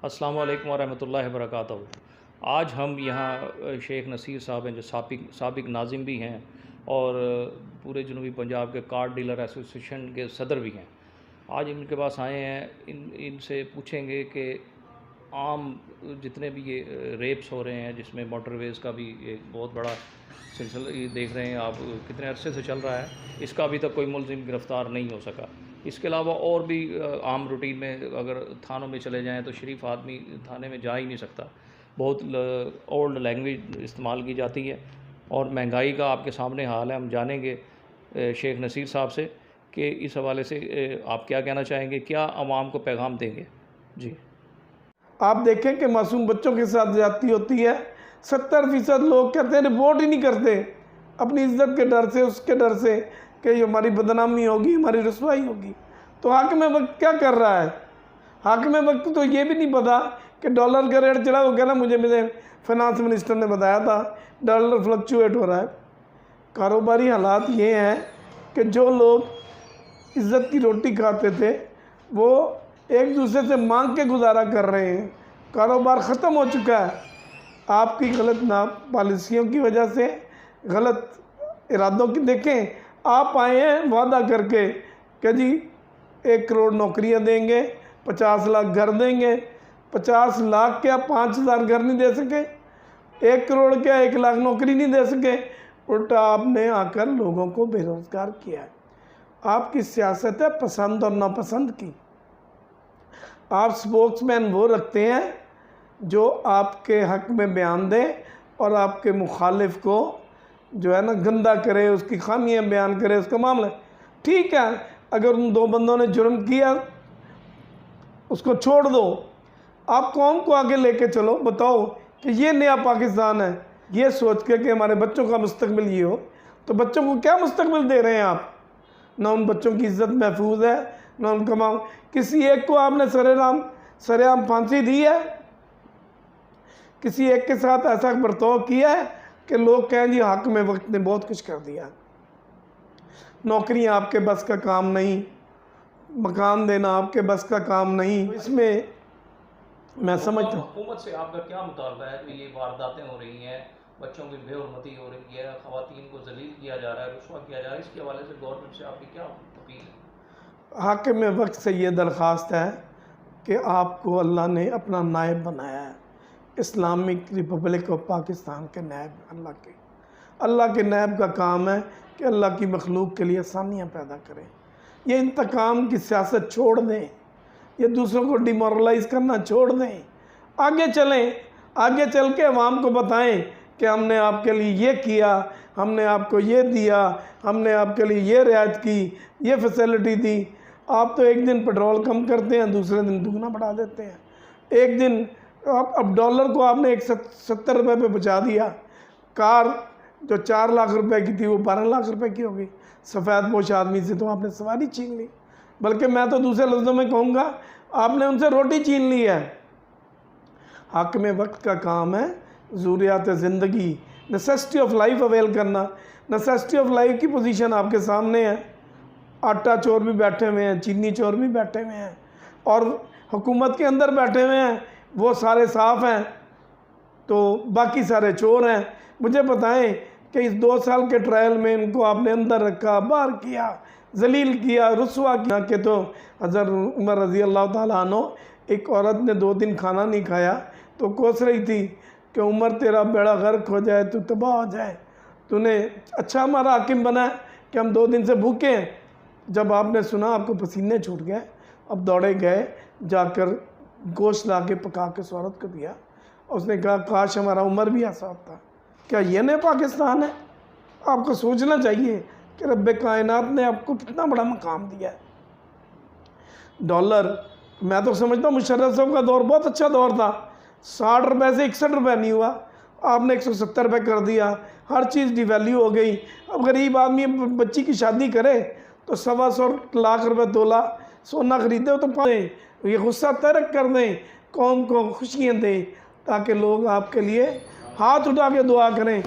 السلام علیکم ورحمۃ اللہ وبرکاتہ۔ آج ہم یہاں شیخ نصیر صاحب ہیں جو سابق ناظم بھی ہیں اور پورے جنوبی پنجاب کے کار ڈیلر ایسوسیشن کے صدر بھی ہیں۔ آج ان کے پاس آئے ہیں، ان سے پوچھیں گے کہ عام جتنے بھی یہ ریپس ہو رہے ہیں جس میں موٹر ویز کا بھی ایک بہت بڑا سلسلہ یہ دیکھ رہے ہیں آپ کتنے عرصے سے چل رہا ہے، اس کا ابھی تک کوئی ملزم گرفتار نہیں ہو سکا۔ اس کے علاوہ اور بھی عام روٹین میں اگر تھانوں میں چلے جائیں تو شریف آدمی تھانے میں جا ہی نہیں سکتا، بہت اولڈ لینگویج استعمال کی جاتی ہے اور مہنگائی کا آپ کے سامنے حال ہے۔ ہم جانیں گے شیخ نصیر صاحب سے کہ اس حوالے سے آپ کیا کہنا چاہیں گے، کیا عوام کو پیغام دیں گے؟ جی آپ دیکھیں کہ معصوم بچوں کے ساتھ زیادتی ہوتی ہے۔ 70% لوگ کہتے ہیں رپورٹ ہی نہیں کرتے، اپنی عزت کے ڈر سے، اس کے ڈر سے کہ یہ ہماری بدنامی ہوگی، ہماری رسوائی ہوگی۔ تو حاکم وقت کیا کر رہا ہے؟ حاکم وقت تو یہ بھی نہیں پتا کہ ڈالر کا ریٹ چڑھا، وہ کہنا مجھے فائنانس منسٹر نے بتایا تھا ڈالر فلکچویٹ ہو رہا ہے۔ کاروباری حالات یہ ہیں کہ جو لوگ عزت کی روٹی کھاتے تھے وہ ایک دوسرے سے مانگ کے گزارا کر رہے ہیں، کاروبار ختم ہو چکا ہے۔ آپ کی غلط پالیسیوں کی وجہ سے، غلط ارادوں کی دیکھیں، آپ آئے ہیں وعدہ کر کے کہ جی 1 کروڑ نوکریاں دیں گے، 50 لاکھ گھر دیں گے۔ 50 لاکھ کیا 5000 گھر نہیں دے سکے؟ 1 کروڑ کیا 1 لاکھ نوکری نہیں دے سکے؟ الٹا آپ نے آ کر لوگوں کو بے روزگار کیا ہے۔ آپ کی سیاست ہے پسند اور ناپسند کی۔ آپ سپوکس مین وہ رکھتے ہیں جو آپ کے حق میں بیان دے اور آپ کے مخالف کو جو ہے نا گندہ کرے، اس کی خامیاں بیان کرے، اس کا معاملہ ٹھیک ہے۔ اگر ان 2 بندوں نے جرم کیا اس کو چھوڑ دو، آپ قوم کو آگے لے کے چلو، بتاؤ کہ یہ نیا پاکستان ہے، یہ سوچ کے کہ ہمارے بچوں کا مستقبل یہ ہو۔ تو بچوں کو کیا مستقبل دے رہے ہیں آپ؟ نہ ان بچوں کی عزت محفوظ ہے، نہ ان کا کسی ایک کو آپ نے سر عام پھانسی دی ہے؟ کسی ایک کے ساتھ ایسا برتاؤ کیا ہے کہ لوگ کہیں جی حاکم وقت نے بہت کچھ کر دیا؟ نوکریاں آپ کے بس کا کام نہیں، مکان دینا آپ کے بس کا کام نہیں۔ اس میں میں سمجھتا ہوں حکومت سے آپ کا کیا مطالبہ ہے کہ یہ وارداتیں ہو رہی ہیں، بچوں کی بے حرمتی ہو رہی ہے، خواتین کو ذلیل کیا جا رہا ہے، رسوا کیا جا رہا ہے، اس کے حوالے سے گورنمنٹ سے آپ کی کیا اپیل ہے؟ حاکم وقت سے یہ درخواست ہے کہ آپ کو اللہ نے اپنا نائب بنایا ہے، اسلامک ریپبلک آف پاکستان کے نائب اللہ کے نائب کا کام ہے کہ اللہ کی مخلوق کے لیے آسانیاں پیدا کریں۔ یہ انتقام کی سیاست چھوڑ دیں، یہ دوسروں کو ڈیمورلائز کرنا چھوڑ دیں، آگے چلیں، آگے چل کے عوام کو بتائیں کہ ہم نے آپ کے لیے یہ کیا، ہم نے آپ کو یہ دیا، ہم نے آپ کے لیے یہ رعایت کی، یہ فیسلٹی دی۔ آپ تو ایک دن پیٹرول کم کرتے ہیں، دوسرے دن دگنا بڑھا دیتے ہیں۔ ایک دن اب ڈالر کو آپ نے 70 روپے پہ بچا دیا، کار جو 4 لاکھ روپے کی تھی وہ 12 لاکھ روپے کی ہوگی۔ سفید پوش آدمی سے تو آپ نے سواری چھین لی، بلکہ میں تو دوسرے لفظوں میں کہوں گا آپ نے ان سے روٹی چھین لی ہے۔ حاکم وقت کا کام ہے ضروریات زندگی، نیسیسٹی آف لائف اویل کرنا۔ نیسیسٹی آف لائف کی پوزیشن آپ کے سامنے ہے۔ آٹا چور بھی بیٹھے ہوئے ہیں، چینی چور بھی بیٹھے ہوئے ہیں، اور حکومت کے اندر بیٹھے ہوئے ہیں، وہ سارے صاف ہیں تو باقی سارے چور ہیں۔ مجھے بتائیں کہ اس 2 سال کے ٹرائل میں ان کو آپ نے اندر رکھا، باہر کیا، ذلیل کیا، رسوا کیا کہ تو حضرت عمر رضی اللہ تعالیٰ عنہ، ایک عورت نے 2 دن کھانا نہیں کھایا تو کوس رہی تھی کہ عمر تیرا بیڑا غرق ہو جائے، تو تباہ ہو جائے، تو نے اچھا ہمارا حاکم بنا ہے کہ ہم 2 دن سے بھوکے ہیں۔ جب آپ نے سنا آپ کو پسینے چھوٹ گئے، اب دوڑے گئے، جا کر گوشت لا کے پکا کے اس عورت کو دیا۔ اس نے کہا کاش ہمارا عمر بھی ایسا ہوتا۔ کیا یہ نئے پاکستان ہے؟ آپ کو سوچنا چاہیے کہ رب کائنات نے آپ کو کتنا بڑا مقام دیا ہے۔ ڈالر، میں تو سمجھتا ہوں مشرف صاحب کا دور بہت اچھا دور تھا، 60 روپے سے 61 روپے نہیں ہوا، آپ نے 170 روپے کر دیا، ہر چیز ڈی ویلیو ہو گئی۔ اب غریب آدمی بچی کی شادی کرے تو 125 لاکھ روپے تولہ سونا خریدے ہو تو یہ غصہ ترک کر دیں، قوم کو خوشیاں دیں تاکہ لوگ آپ کے لیے ہاتھ اٹھا کے دعا کریں۔